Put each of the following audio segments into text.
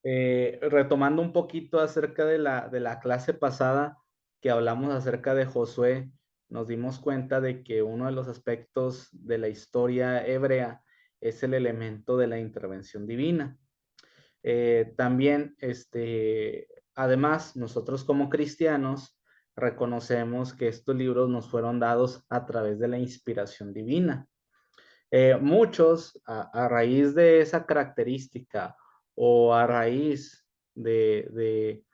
Retomando un poquito acerca de la clase pasada que hablamos acerca de Josué, nos dimos cuenta de que uno de los aspectos de la historia hebrea es el elemento de la intervención divina. También, además, nosotros como cristianos reconocemos que estos libros nos fueron dados a través de la inspiración divina. Muchos, a raíz de esa característica o a raíz de, de,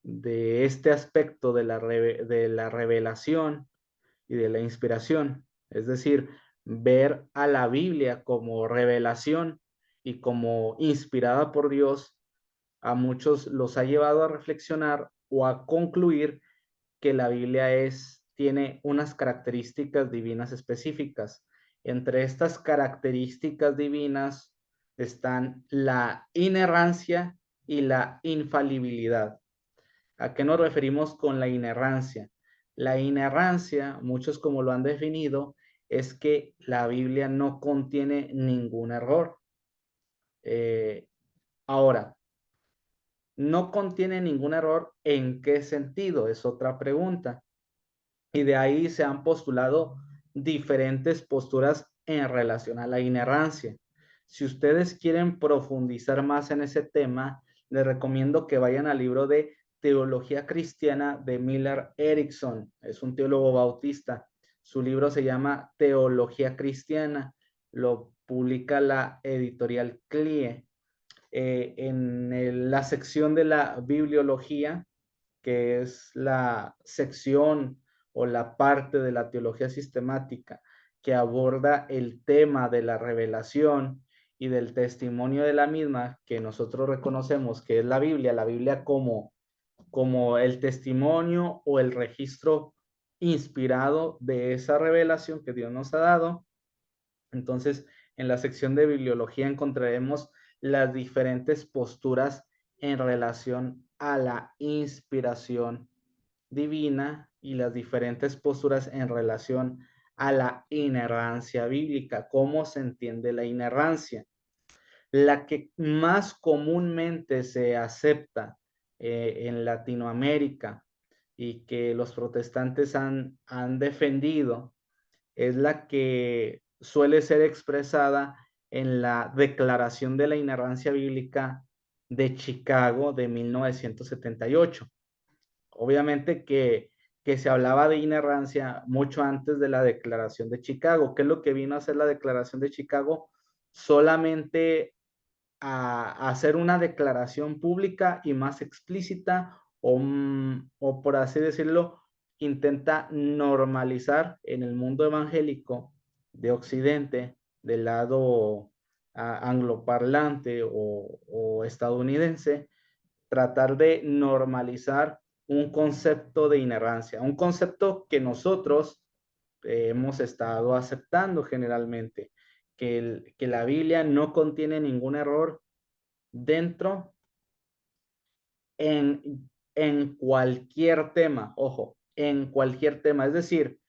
de este aspecto de de la revelación y de la inspiración, es decir, ver a la Biblia como revelación y como inspirada por Dios, a muchos los ha llevado a reflexionar o a concluir que la Biblia tiene unas características divinas específicas. Entre estas características divinas están la inerrancia y la infalibilidad. ¿A qué nos referimos con la inerrancia? La inerrancia, muchos como lo han definido, es que la Biblia no contiene ningún error. Eh, Ahora, no contiene ningún error, ¿en qué sentido? Es otra pregunta. Y de ahí se han postulado diferentes posturas en relación a la inerrancia. Si ustedes quieren profundizar más en ese tema, les recomiendo que vayan al libro de Teología Cristiana de Miller Erickson. Es un teólogo bautista. Su libro se llama Teología Cristiana. Lo publica la editorial CLIE. La sección de la bibliología, que es la sección o la parte de la teología sistemática que aborda el tema de la revelación y del testimonio de la misma, que nosotros reconocemos que es la Biblia como el testimonio o el registro inspirado de esa revelación que Dios nos ha dado. Entonces, en la sección de bibliología encontraremos las diferentes posturas en relación a la inspiración divina y las diferentes posturas en relación a la inerrancia bíblica. ¿Cómo se entiende la inerrancia? La que más comúnmente se acepta en Latinoamérica y que los protestantes han defendido es la que suele ser expresada en la Declaración de la Inerrancia Bíblica de Chicago de 1978. Obviamente que se hablaba de inerrancia mucho antes de la Declaración de Chicago. ¿Qué es lo que vino a hacer la Declaración de Chicago? Solamente a hacer una declaración pública y más explícita o por así decirlo, intenta normalizar en el mundo evangélico de Occidente, del lado angloparlante o estadounidense, tratar de normalizar un concepto de inerrancia, un concepto que nosotros hemos estado aceptando generalmente, que la Biblia no contiene ningún error dentro en cualquier tema, ojo, en cualquier tema. Es decir,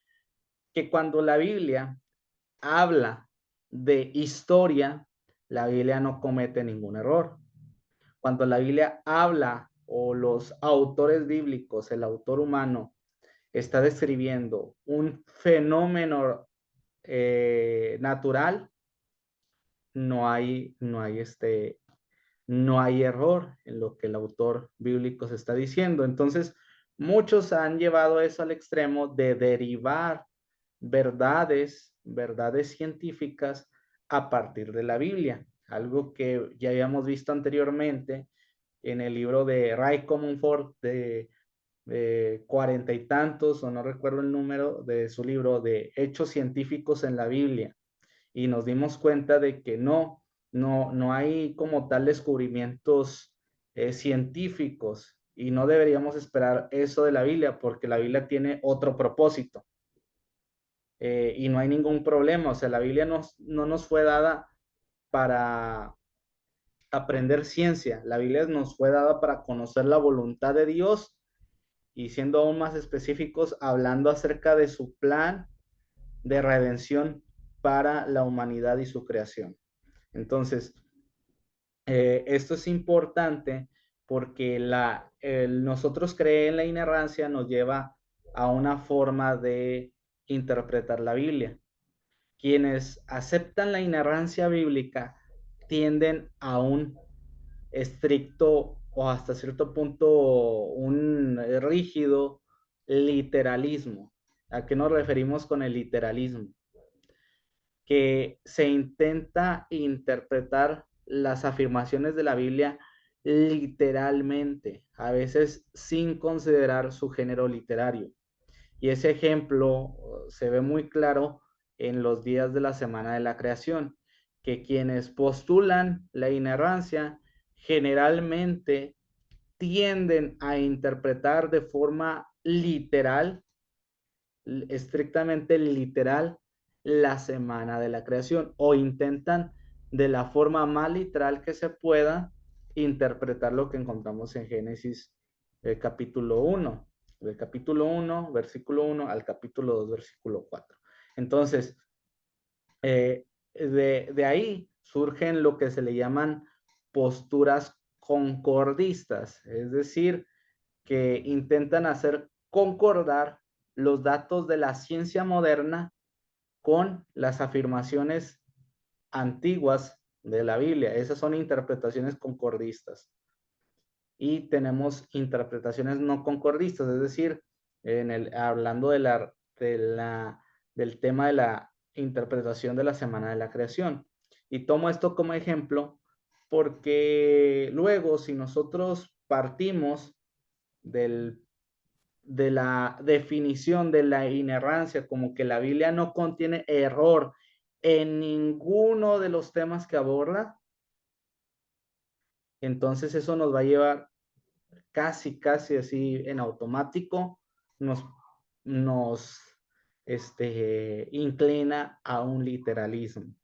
que cuando la Biblia habla de historia, la Biblia no comete ningún error. Cuando la Biblia habla o los autores bíblicos, el autor humano, está describiendo un fenómeno natural, no hay error en lo que el autor bíblico se está diciendo. Entonces, muchos han llevado eso al extremo de derivar verdades científicas a partir de la Biblia, algo que ya habíamos visto anteriormente en el libro de Ray Comonfort de cuarenta y tantos, o no recuerdo el número de su libro, de Hechos Científicos en la Biblia, y nos dimos cuenta de que no hay como tal descubrimientos científicos y no deberíamos esperar eso de la Biblia porque la Biblia tiene otro propósito y no hay ningún problema. O sea, la Biblia no nos fue dada para aprender ciencia, la Biblia nos fue dada para conocer la voluntad de Dios y siendo aún más específicos, hablando acerca de su plan de redención para la humanidad y su creación. Entonces, Esto es importante porque nosotros creer en la inerrancia nos lleva a una forma de interpretar la Biblia. Quienes aceptan la inerrancia bíblica tienden a un estricto o hasta cierto punto un rígido literalismo. ¿A qué nos referimos con el literalismo? Que se intenta interpretar las afirmaciones de la Biblia literalmente, a veces sin considerar su género literario. Y ese ejemplo se ve muy claro en los días de la Semana de la Creación, que quienes postulan la inerrancia generalmente tienden a interpretar de forma literal, estrictamente literal, la semana de la creación, o intentan de la forma más literal que se pueda interpretar lo que encontramos en Génesis capítulo 1, del capítulo 1, versículo 1 al capítulo 2, versículo 4. Entonces, de ahí surgen lo que se le llaman posturas concordistas, es decir, que intentan hacer concordar los datos de la ciencia moderna con las afirmaciones antiguas de la Biblia. Esas son interpretaciones concordistas. Y tenemos interpretaciones no concordistas, es decir, hablando del tema de la interpretación de la semana de la creación. Y tomo esto como ejemplo porque luego, si nosotros partimos del de la definición de la inerrancia, como que la Biblia no contiene error en ninguno de los temas que aborda, entonces eso nos va a llevar casi así en automático, nos, nos inclina a un literalismo.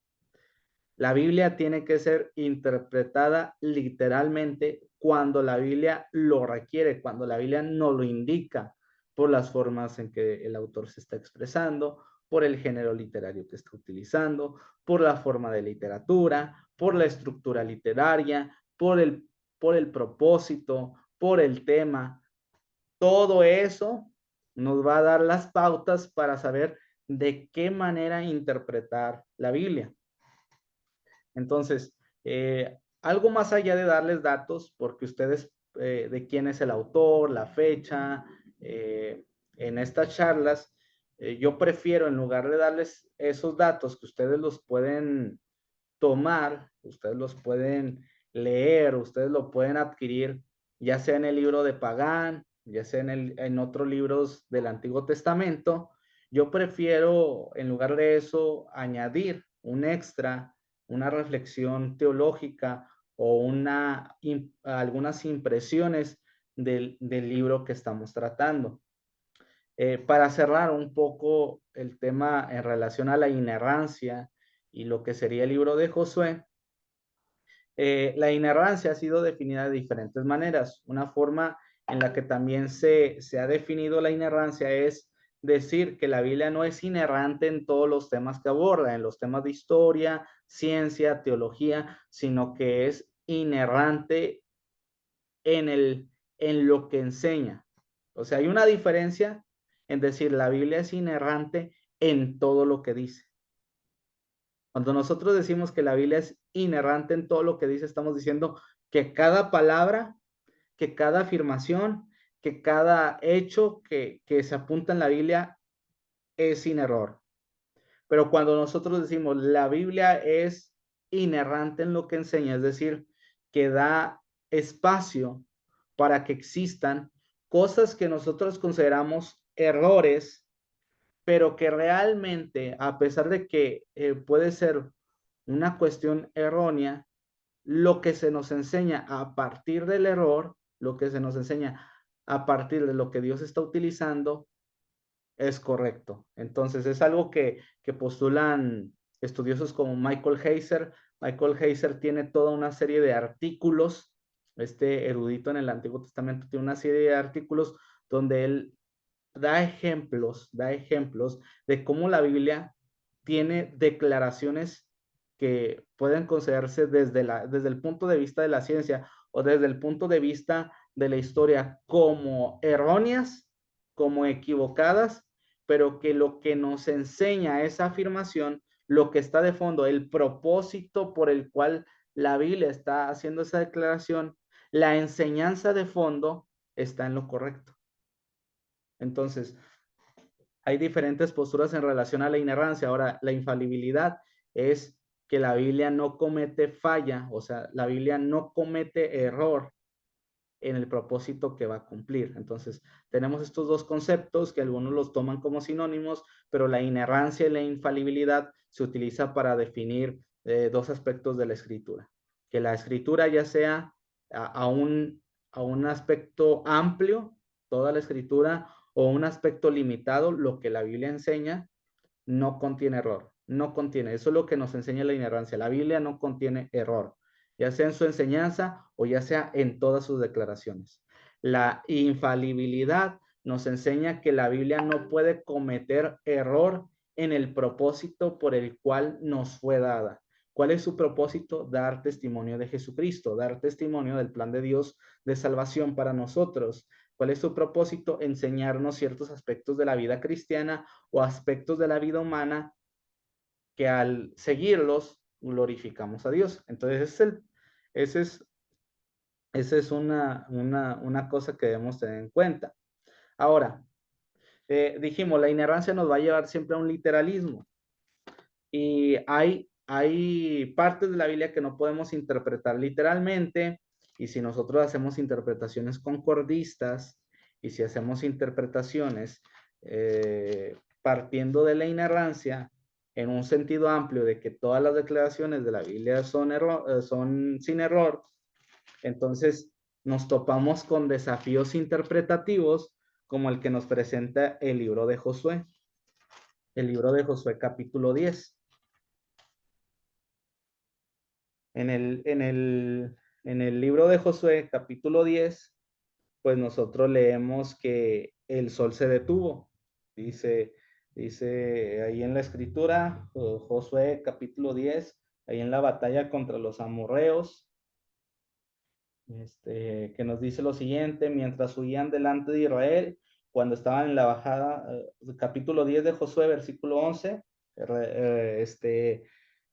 La Biblia tiene que ser interpretada literalmente cuando la Biblia lo requiere, cuando la Biblia no lo indica, por las formas en que el autor se está expresando, por el género literario que está utilizando, por la forma de literatura, por la estructura literaria, por el propósito, por el tema. Todo eso nos va a dar las pautas para saber de qué manera interpretar la Biblia. Entonces, algo más allá de darles datos, porque ustedes de quién es el autor, la fecha, en estas charlas, yo prefiero en lugar de darles esos datos que ustedes los pueden tomar, ustedes los pueden leer, ustedes lo pueden adquirir, ya sea en el libro de Pagán, ya sea en otros libros del Antiguo Testamento, yo prefiero en lugar de eso añadir un extra, una reflexión teológica o algunas impresiones del libro que estamos tratando. Para cerrar un poco el tema en relación a la inerrancia y lo que sería el libro de Josué, la inerrancia ha sido definida de diferentes maneras. Una forma en la que también se ha definido la inerrancia es decir que la Biblia no es inerrante en todos los temas que aborda, en los temas de historia, ciencia, teología, sino que es inerrante en lo que enseña. O sea, hay una diferencia en decir la Biblia es inerrante en todo lo que dice. Cuando nosotros decimos que la Biblia es inerrante en todo lo que dice, estamos diciendo que cada palabra, que cada afirmación, que cada hecho que se apunta en la Biblia es sin error. Pero cuando nosotros decimos la Biblia es inerrante en lo que enseña, es decir, que da espacio para que existan cosas que nosotros consideramos errores, pero que realmente, a pesar de que puede ser una cuestión errónea, lo que se nos enseña a partir del error, lo que se nos enseña a partir de lo que Dios está utilizando, es correcto. Entonces, es algo que postulan estudiosos como Michael Heiser. Michael Heiser tiene toda una serie de artículos, este erudito en el Antiguo Testamento tiene una serie de artículos donde él da ejemplos de cómo la Biblia tiene declaraciones que pueden considerarse desde el punto de vista de la ciencia o desde el punto de vista de la historia como erróneas, como equivocadas, pero que lo que nos enseña esa afirmación, lo que está de fondo, el propósito por el cual la Biblia está haciendo esa declaración, la enseñanza de fondo está en lo correcto. Entonces, hay diferentes posturas en relación a la inerrancia. Ahora, la infalibilidad es que la Biblia no comete falla, o sea, la Biblia no comete error en el propósito que va a cumplir. Entonces, tenemos estos dos conceptos que algunos los toman como sinónimos, pero la inerrancia y la infalibilidad se utiliza para definir dos aspectos de la escritura. Que la escritura ya sea a un aspecto amplio, toda la escritura, o un aspecto limitado, lo que la Biblia enseña, no contiene error, no contiene. Eso es lo que nos enseña la inerrancia. La Biblia no contiene error, ya sea en su enseñanza o ya sea en todas sus declaraciones. La infalibilidad nos enseña que la Biblia no puede cometer error en el propósito por el cual nos fue dada. ¿Cuál es su propósito? Dar testimonio de Jesucristo, dar testimonio del plan de Dios de salvación para nosotros. ¿Cuál es su propósito? Enseñarnos ciertos aspectos de la vida cristiana o aspectos de la vida humana que al seguirlos glorificamos a Dios. Entonces, esa es una cosa que debemos tener en cuenta. Ahora, dijimos, la inerrancia nos va a llevar siempre a un literalismo. Y hay partes de la Biblia que no podemos interpretar literalmente, y si nosotros hacemos interpretaciones concordistas, y si hacemos interpretaciones partiendo de la inerrancia, en un sentido amplio de que todas las declaraciones de la Biblia son sin error, entonces nos topamos con desafíos interpretativos como el que nos presenta el libro de Josué. El libro de Josué capítulo 10. En el libro de Josué, capítulo 10, pues nosotros leemos que el sol se detuvo. Dice, dice ahí en la escritura, Josué capítulo 10, ahí en la batalla contra los amorreos, que nos dice lo siguiente: mientras huían delante de Israel, cuando estaban en la bajada, capítulo 10 de Josué, versículo 11,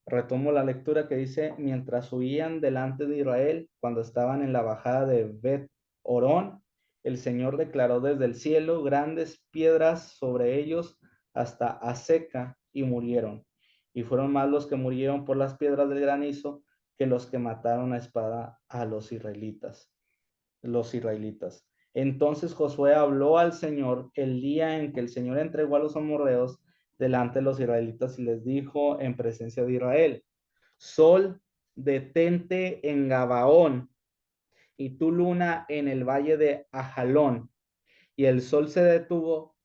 retomo la lectura que dice: mientras huían delante de Israel, cuando estaban en la bajada de Bet Orón, el Señor declaró desde el cielo grandes piedras sobre ellos hasta Aseca, y murieron. Y fueron más los que murieron por las piedras del granizo que los que mataron a espada a los israelitas. Entonces Josué habló al Señor el día en que el Señor entregó a los amorreos delante de los israelitas y les dijo en presencia de Israel: Sol, detente en Gabaón, y tu luna en el valle de Ajalón. Y el sol se detuvo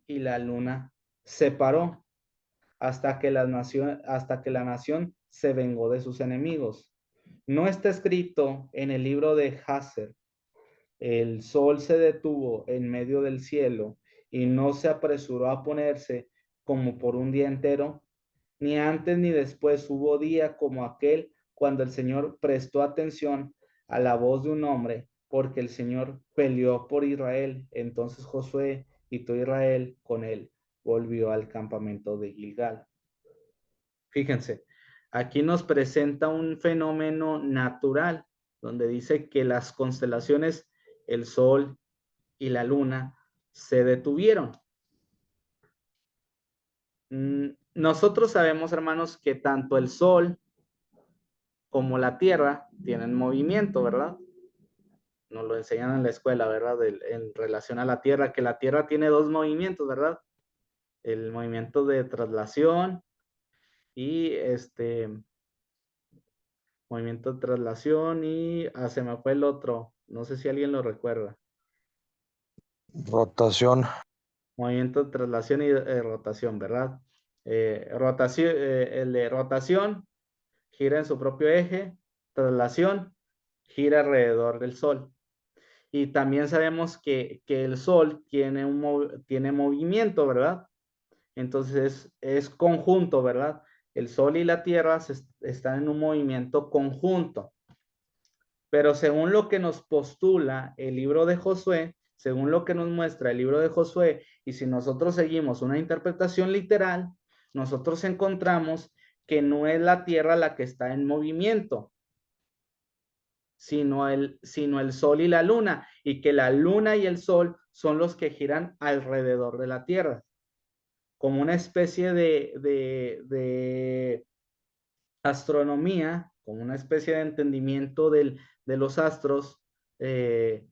y la luna se paró hasta que la nación se vengó de sus enemigos. No está escrito en el libro de Jaser: el sol se detuvo en medio del cielo y no se apresuró a ponerse como por un día entero, ni antes ni después hubo día como aquel cuando el Señor prestó atención a la voz de un hombre, porque el Señor peleó por Israel. Entonces Josué y todo Israel con él volvió al campamento de Gilgal. Fíjense, aquí nos presenta un fenómeno natural, donde dice que las constelaciones, el sol y la luna, se detuvieron. Nosotros sabemos, hermanos, que tanto el sol como la tierra tienen movimiento, ¿verdad? Nos lo enseñan en la escuela, ¿verdad? En relación a la tierra, que la tierra tiene dos movimientos, ¿verdad? El movimiento de traslación y movimiento de traslación y se me fue el otro. No sé si alguien lo recuerda. Rotación. Movimiento de traslación y rotación, ¿verdad? El de rotación gira en su propio eje, traslación gira alrededor del Sol. Y también sabemos que el Sol tiene movimiento, ¿verdad? Entonces es conjunto, ¿verdad? el Sol y la Tierra están en un movimiento conjunto. Pero según lo que nos postula el libro de Josué, según lo que nos muestra el libro de Josué, y si nosotros seguimos una interpretación literal, nosotros encontramos que no es la Tierra la que está en movimiento, sino el Sol y la Luna, y que la Luna y el Sol son los que giran alrededor de la Tierra, como una especie de astronomía, como una especie de entendimiento de los astros eh,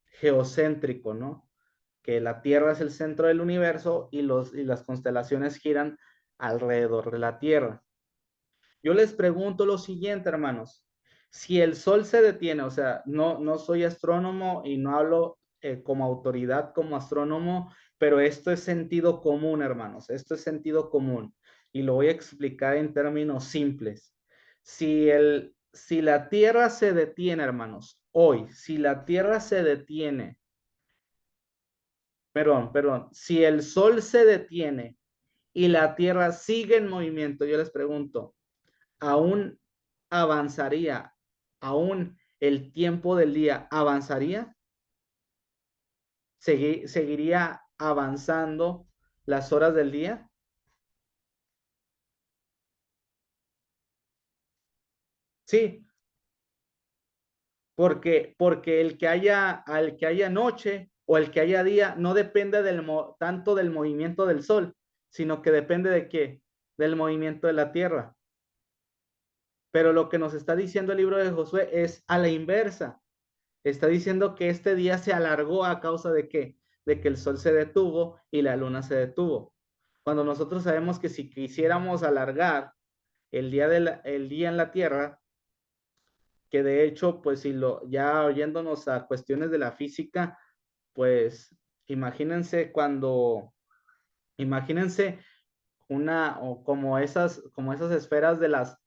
geocéntrico, ¿no? Que la Tierra es el centro del universo y las constelaciones giran alrededor de la Tierra. Yo les pregunto lo siguiente, hermanos. Si el Sol se detiene, o sea, no soy astrónomo y no hablo como autoridad, como astrónomo, pero esto es sentido común, hermanos. Esto es sentido común. Y lo voy a explicar en términos simples. Si la Tierra se detiene, hermanos, hoy, si la Tierra se detiene, perdón, si el Sol se detiene y la Tierra sigue en movimiento, yo les pregunto, ¿aún avanzaría? ¿Aún el tiempo del día avanzaría? ¿Seguiría avanzando las horas del día? Sí, porque al que haya noche o el que haya día no depende tanto del movimiento del sol, sino que depende de qué, del movimiento de la tierra. Pero lo que nos está diciendo el libro de Josué es a la inversa. Está diciendo que este día se alargó a causa de qué, de que el sol se detuvo y la luna se detuvo. Cuando nosotros sabemos que si quisiéramos alargar el día en la tierra, que de hecho, pues si ya oyéndonos a cuestiones de la física, pues imagínense imagínense o como esas esferas de las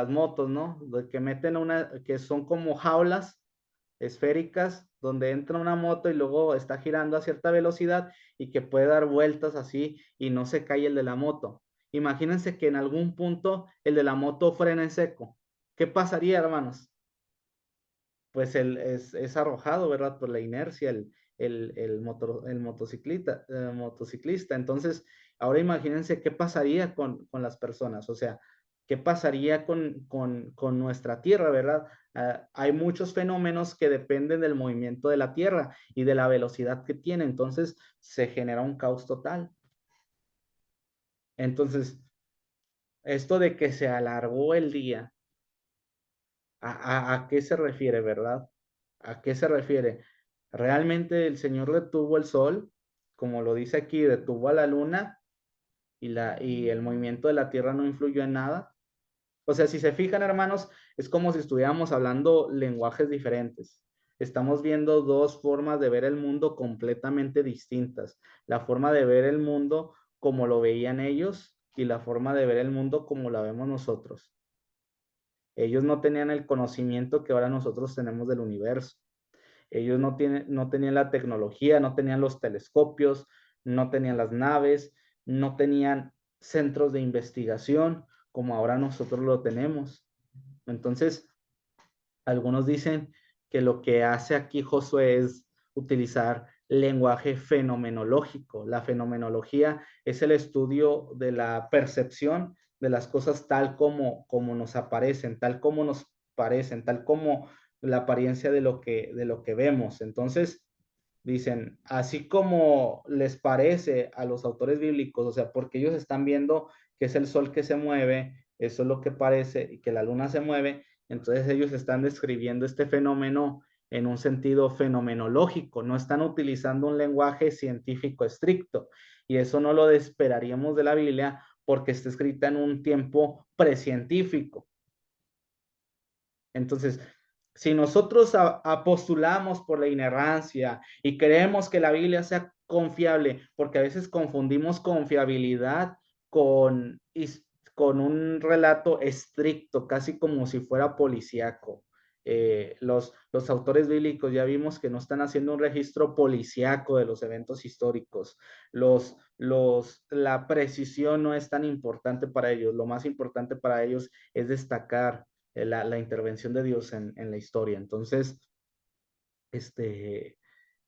motos, ¿no? De que meten que son como jaulas esféricas donde entra una moto y luego está girando a cierta velocidad y que puede dar vueltas así y no se cae el de la moto. Imagínense que en algún punto el de la moto frena en seco. ¿Qué pasaría, hermanos? Pues es arrojado, ¿verdad? Por la inercia, motociclista. Entonces, ahora imagínense qué pasaría con las personas, o sea, qué pasaría con nuestra Tierra, ¿verdad? Hay muchos fenómenos que dependen del movimiento de la Tierra y de la velocidad que tiene, entonces se genera un caos total. Entonces, esto de que se alargó el día, ¿a qué se refiere, verdad? ¿A qué se refiere? ¿Realmente el Señor detuvo el sol, como lo dice aquí, detuvo a la luna y el movimiento de la tierra no influyó en nada? O sea, si se fijan, hermanos, es como si estuviéramos hablando lenguajes diferentes. Estamos viendo dos formas de ver el mundo completamente distintas. La forma de ver el mundo como lo veían ellos y la forma de ver el mundo como la vemos nosotros. Ellos no tenían el conocimiento que ahora nosotros tenemos del universo. Ellos no tenían la tecnología, no tenían los telescopios, no tenían las naves, no tenían centros de investigación como ahora nosotros lo tenemos. Entonces, algunos dicen que lo que hace aquí Josué es utilizar lenguaje fenomenológico. La fenomenología es el estudio de la percepción de las cosas tal como nos aparecen, tal como nos parecen, tal como la apariencia de lo que vemos. Entonces, dicen, así como les parece a los autores bíblicos, o sea, porque ellos están viendo que es el sol que se mueve, eso es lo que parece, y que la luna se mueve, entonces ellos están describiendo este fenómeno en un sentido fenomenológico, no están utilizando un lenguaje científico estricto, y eso no lo esperaríamos de la Biblia porque está escrita en un tiempo precientífico. Entonces, si nosotros apostulamos por la inerrancia y creemos que la Biblia sea confiable, porque a veces confundimos confiabilidad con un relato estricto, casi como si fuera policíaco. Los autores bíblicos ya vimos que no están haciendo un registro policíaco de los eventos históricos. La precisión no es tan importante para ellos. Lo más importante para ellos es destacar la intervención de Dios en la historia. Entonces,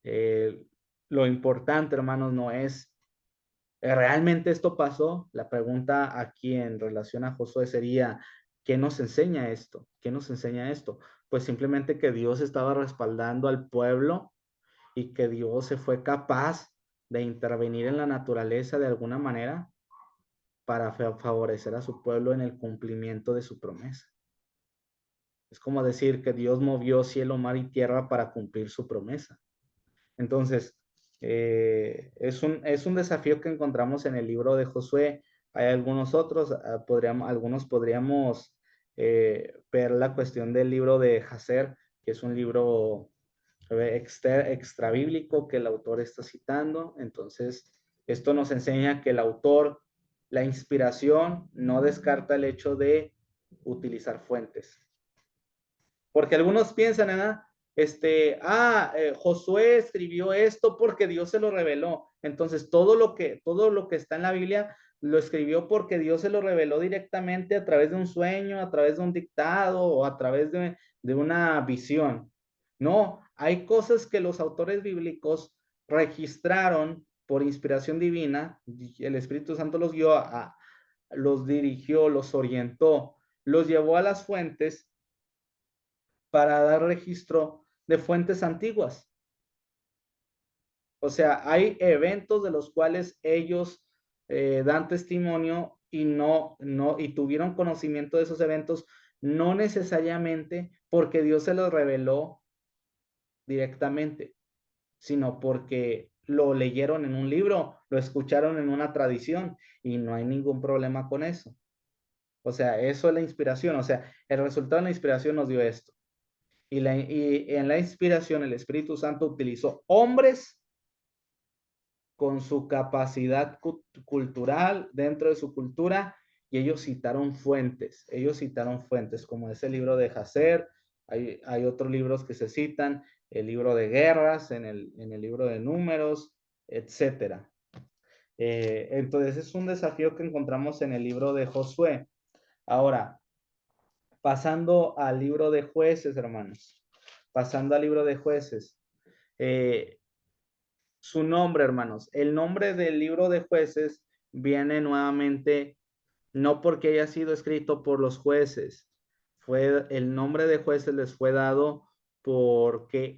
eh, lo importante, hermanos, no es ¿realmente esto pasó? La pregunta aquí en relación a Josué sería, ¿qué nos enseña esto? ¿Qué nos enseña esto? Pues simplemente que Dios estaba respaldando al pueblo y que Dios se fue capaz de intervenir en la naturaleza de alguna manera para favorecer a su pueblo en el cumplimiento de su promesa. Es como decir que Dios movió cielo, mar y tierra para cumplir su promesa. Entonces, es un desafío que encontramos en el libro de Josué. Hay algunos otros, algunos podríamos ver la cuestión del libro de Jacer, que es un libro extra bíblico que el autor está citando. Entonces, esto nos enseña que el autor, la inspiración, no descarta el hecho de utilizar fuentes. Porque algunos piensan, ¿verdad? Josué escribió esto porque Dios se lo reveló. Entonces, todo lo que está en la Biblia lo escribió porque Dios se lo reveló directamente a través de un sueño, a través de un dictado o a través de una visión. No, hay cosas que los autores bíblicos registraron por inspiración divina. El Espíritu Santo los guió, los dirigió, los orientó, los llevó a las fuentes para dar registro de fuentes antiguas. O sea, hay eventos de los cuales ellos dan testimonio y tuvieron conocimiento de esos eventos, no necesariamente porque Dios se los reveló directamente, sino porque lo leyeron en un libro, lo escucharon en una tradición y no hay ningún problema con eso. O sea, eso es la inspiración. O sea, el resultado de la inspiración nos dio esto. Y en la inspiración el Espíritu Santo utilizó hombres con su capacidad cultural dentro de su cultura y ellos citaron fuentes como ese libro de Jacer. Hay otros libros que se citan, el libro de guerras, en el libro de números, etcétera. Entonces es un desafío que encontramos en el libro de Josué. Ahora, pasando al libro de jueces, hermanos, pasando al libro de jueces. Su nombre, hermanos, el nombre del libro de jueces viene nuevamente no porque haya sido escrito por los jueces, el nombre de jueces les fue dado porque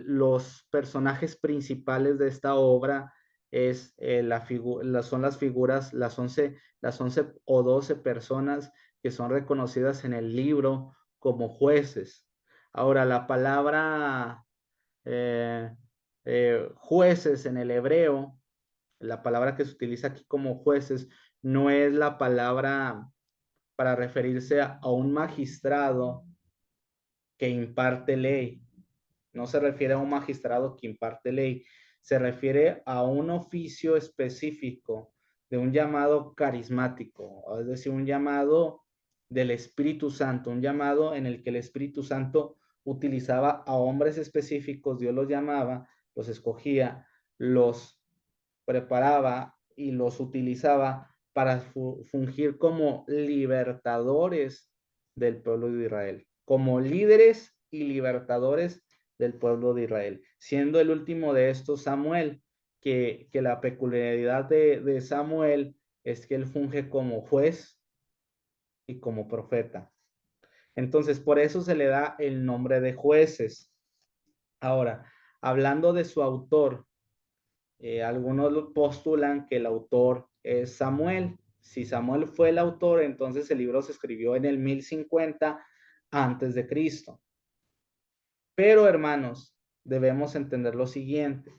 los personajes principales de esta obra son las figuras, las 11 o 12 personas que son reconocidas en el libro como jueces. Ahora, la palabra eh, jueces en el hebreo, la palabra que se utiliza aquí como jueces, no es la palabra para referirse a un magistrado que imparte ley. No se refiere a un magistrado que imparte ley, se refiere a un oficio específico de un llamado carismático, es decir, un llamado del Espíritu Santo, un llamado en el que el Espíritu Santo utilizaba a hombres específicos, Dios los llamaba, los escogía, los preparaba y los utilizaba para fungir como libertadores del pueblo de Israel, como líderes y libertadores del pueblo de Israel, siendo el último de estos Samuel, que la peculiaridad de Samuel es que él funge como juez y como profeta. Entonces, por eso se le da el nombre de jueces. Ahora, hablando de su autor, algunos postulan que el autor es Samuel. Si Samuel fue el autor, entonces el libro se escribió en el 1050 antes de Cristo. Pero, hermanos, debemos entender lo siguiente.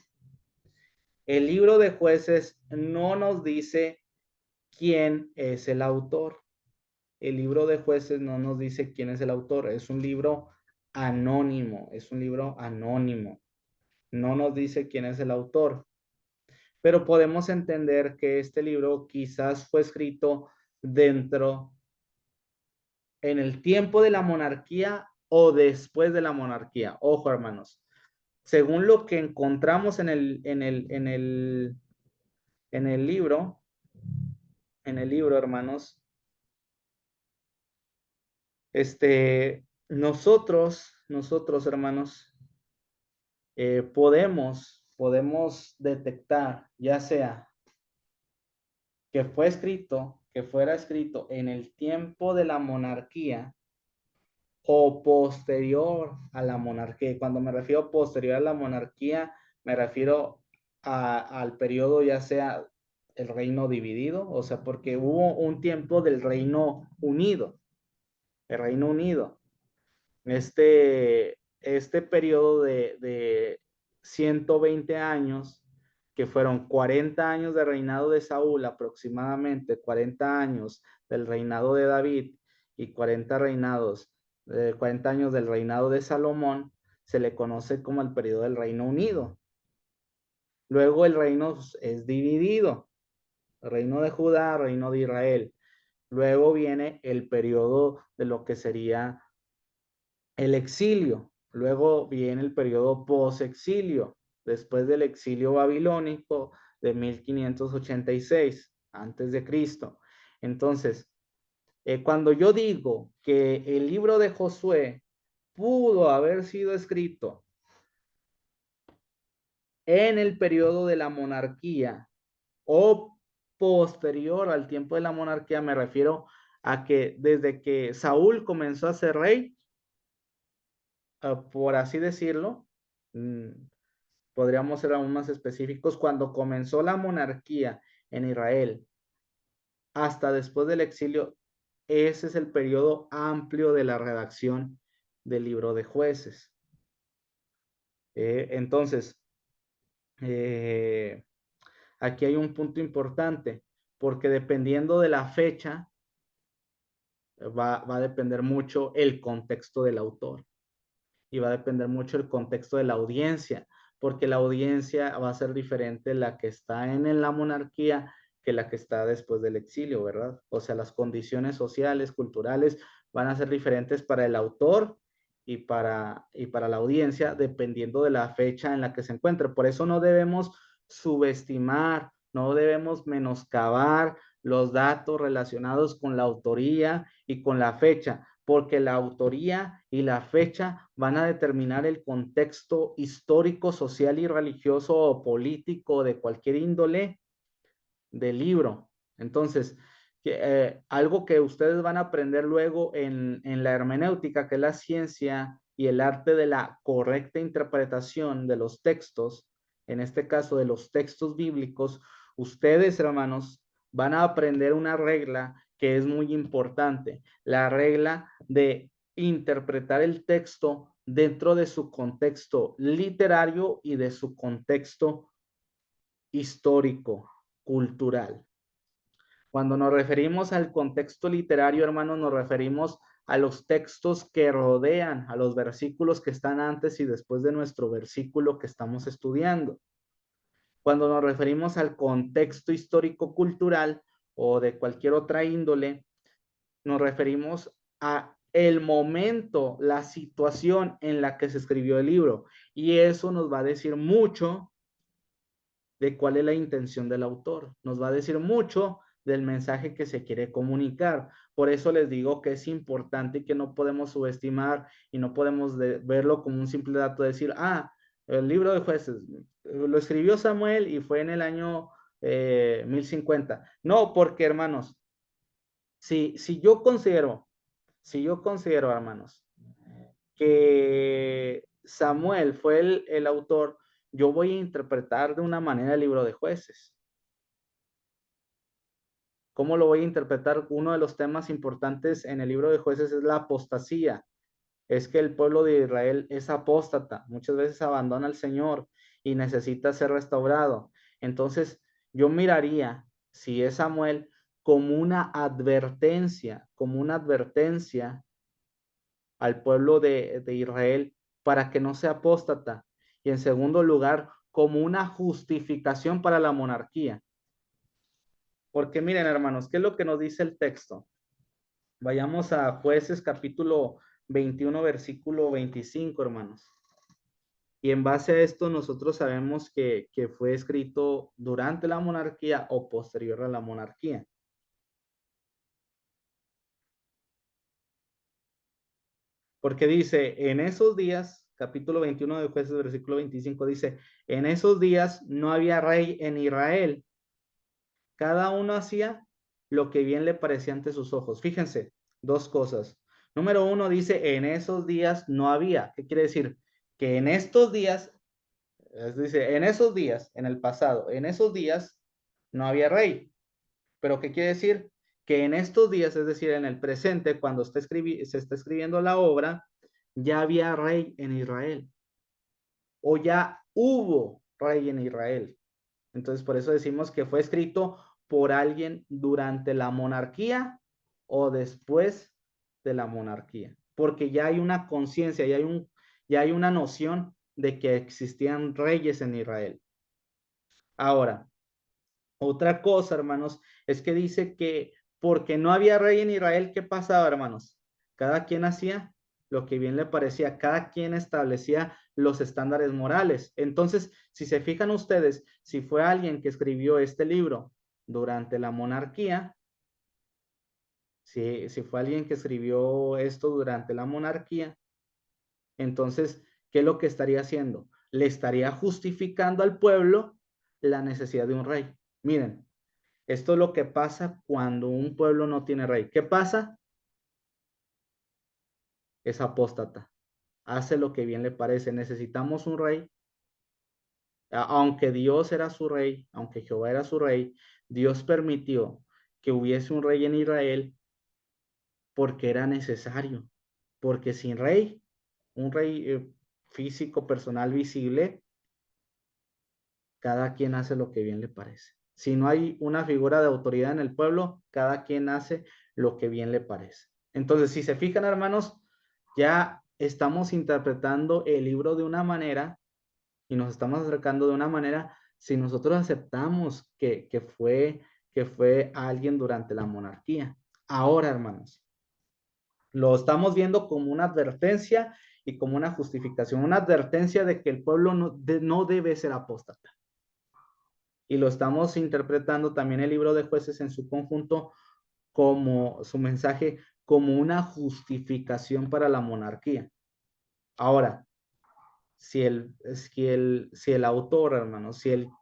El libro de jueces no nos dice quién es el autor. El libro de jueces no nos dice quién es el autor. Es un libro anónimo, No nos dice quién es el autor. Pero podemos entender que este libro quizás fue escrito en el tiempo de la monarquía o después de la monarquía. Ojo, hermanos. Según lo que encontramos en el libro, hermanos, nosotros, hermanos, podemos detectar, ya sea que fuera escrito en el tiempo de la monarquía o posterior a la monarquía. Y cuando me refiero posterior a la monarquía, me refiero al periodo ya sea el reino dividido, o sea, porque hubo un tiempo del Reino Unido, el Reino Unido. Este periodo de 120 años, que fueron 40 años de reinado de Saúl, aproximadamente 40 años del reinado de David y 40 años del reinado de Salomón, se le conoce como el periodo del Reino Unido. Luego el reino es dividido, reino de Judá, reino de Israel. Luego viene el periodo de lo que sería el exilio. Luego viene el periodo post-exilio, después del exilio babilónico de 1586 antes de Cristo. Entonces, cuando yo digo que el libro de Josué pudo haber sido escrito en el periodo de la monarquía o posterior al tiempo de la monarquía, me refiero a que desde que Saúl comenzó a ser rey, por así decirlo, podríamos ser aún más específicos, cuando comenzó la monarquía en Israel hasta después del exilio, ese es el periodo amplio de la redacción del libro de Jueces. Entonces, aquí hay un punto importante, porque dependiendo de la fecha, va a depender mucho el contexto del autor y va a depender mucho el contexto de la audiencia, porque la audiencia va a ser diferente la que está en la monarquía que la que está después del exilio, ¿verdad? O sea, las condiciones sociales, culturales van a ser diferentes para el autor y para la audiencia, dependiendo de la fecha en la que se encuentre. Por eso no debemos subestimar, no debemos menoscabar los datos relacionados con la autoría y con la fecha, porque la autoría y la fecha van a determinar el contexto histórico, social y religioso o político de cualquier índole del libro. Entonces, algo que ustedes van a aprender luego en la hermenéutica, que es la ciencia y el arte de la correcta interpretación de los textos, en este caso de los textos bíblicos, ustedes, hermanos, van a aprender una regla que es muy importante, la regla de interpretar el texto dentro de su contexto literario y de su contexto histórico, cultural. Cuando nos referimos al contexto literario, hermanos, nos referimos a los textos que rodean, a los versículos que están antes y después de nuestro versículo que estamos estudiando. Cuando nos referimos al contexto histórico-cultural o de cualquier otra índole, nos referimos a el momento, la situación en la que se escribió el libro. Y eso nos va a decir mucho de cuál es la intención del autor. Nos va a decir mucho del mensaje que se quiere comunicar. Por eso les digo que es importante y que no podemos subestimar y no podemos verlo como un simple dato de decir, el libro de Jueces lo escribió Samuel y fue en el año 1050. No, porque hermanos, si yo considero, hermanos, que Samuel fue el autor, yo voy a interpretar de una manera el libro de Jueces. ¿Cómo lo voy a interpretar? Uno de los temas importantes en el libro de Jueces es la apostasía. Es que el pueblo de Israel es apóstata, muchas veces abandona al Señor y necesita ser restaurado. Entonces, yo miraría, si es Samuel, como una advertencia al pueblo de Israel para que no sea apóstata. Y en segundo lugar, como una justificación para la monarquía. Porque miren, hermanos, ¿qué es lo que nos dice el texto? Vayamos a Jueces capítulo 21, versículo 25, hermanos. Y en base a esto nosotros sabemos que fue escrito durante la monarquía o posterior a la monarquía. Porque dice, en esos días, capítulo 21 de Jueces, versículo 25, dice, en esos días no había rey en Israel. Cada uno hacía lo que bien le parecía ante sus ojos. Fíjense, dos cosas. Número uno dice, en esos días no había. ¿Qué quiere decir? Que en estos días, dice, en esos días, en el pasado, en esos días no había rey. Pero ¿qué quiere decir? Que en estos días, es decir, en el presente, cuando se está escribiendo la obra, ya había rey en Israel o ya hubo rey en Israel. Entonces, por eso decimos que fue escrito por alguien durante la monarquía o después de la monarquía, porque ya hay una conciencia, ya hay una noción de que existían reyes en Israel. Ahora, otra cosa, hermanos, es que dice que porque no había rey en Israel, ¿qué pasaba, hermanos? Cada quien hacía lo que bien le parecía, cada quien establecía los estándares morales. Entonces, si se fijan ustedes, si fue alguien que escribió este libro durante la monarquía, si fue alguien que escribió esto durante la monarquía, entonces, ¿qué es lo que estaría haciendo? Le estaría justificando al pueblo la necesidad de un rey. Miren, esto es lo que pasa cuando un pueblo no tiene rey. ¿Qué pasa? Es apóstata. Hace lo que bien le parece. Necesitamos un rey. Aunque Dios era su rey, aunque Jehová era su rey, Dios permitió que hubiese un rey en Israel porque era necesario. Porque sin rey, un rey físico, personal, visible, cada quien hace lo que bien le parece. Si no hay una figura de autoridad en el pueblo, cada quien hace lo que bien le parece. Entonces, si se fijan, hermanos, ya estamos interpretando el libro de una manera y nos estamos acercando de una manera si nosotros aceptamos que fue alguien durante la monarquía. Ahora, hermanos, lo estamos viendo como una advertencia y como una justificación, una advertencia de que el pueblo no debe ser apóstata. Y lo estamos interpretando también el libro de Jueces en su conjunto como su mensaje, como una justificación para la monarquía. Ahora, si el autor, hermano,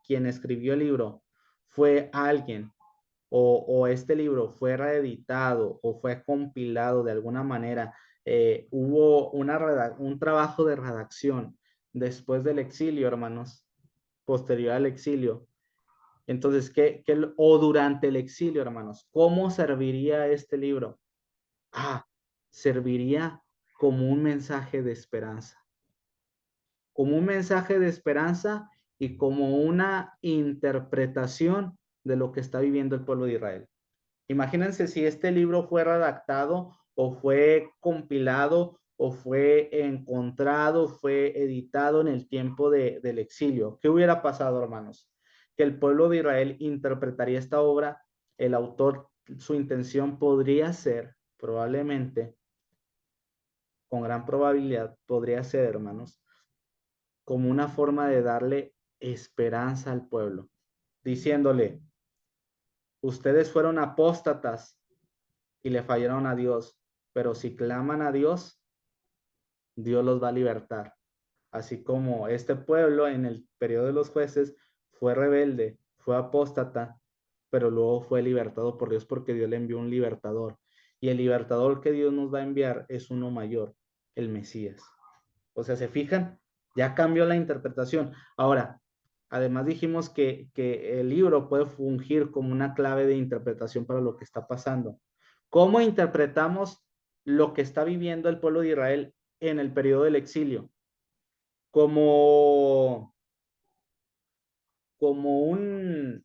quien escribió el libro fue alguien o este libro fue reeditado o fue compilado de alguna manera, hubo un trabajo de redacción después del exilio, hermanos, posterior al exilio. Entonces, o durante el exilio, hermanos, ¿cómo serviría este libro? Serviría como un mensaje de esperanza, como un mensaje de esperanza y como una interpretación de lo que está viviendo el pueblo de Israel. Imagínense si este libro fue redactado o fue compilado o fue encontrado, fue editado en el tiempo del exilio. ¿Qué hubiera pasado, hermanos? Que el pueblo de Israel interpretaría esta obra, el autor, su intención podría ser, probablemente, con gran probabilidad, podría ser, hermanos, como una forma de darle esperanza al pueblo, diciéndole, ustedes fueron apóstatas y le fallaron a Dios, pero si claman a Dios, Dios los va a libertar. Así como este pueblo en el periodo de los jueces fue rebelde, fue apóstata, pero luego fue libertado por Dios porque Dios le envió un libertador. Y el libertador que Dios nos va a enviar es uno mayor, el Mesías. O sea, ¿se fijan? Ya cambió la interpretación. Ahora, además dijimos que el libro puede fungir como una clave de interpretación para lo que está pasando. ¿Cómo interpretamos lo que está viviendo el pueblo de Israel en el periodo del exilio? Como, como un,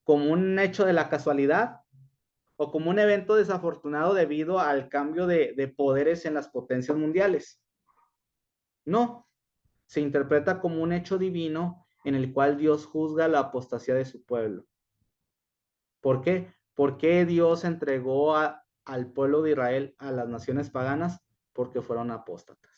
como un hecho de la casualidad o como un evento desafortunado debido al cambio de poderes en las potencias mundiales. No, se interpreta como un hecho divino en el cual Dios juzga la apostasía de su pueblo. ¿Por qué? ¿Por qué Dios entregó al pueblo de Israel a las naciones paganas? porque fueron apóstatas.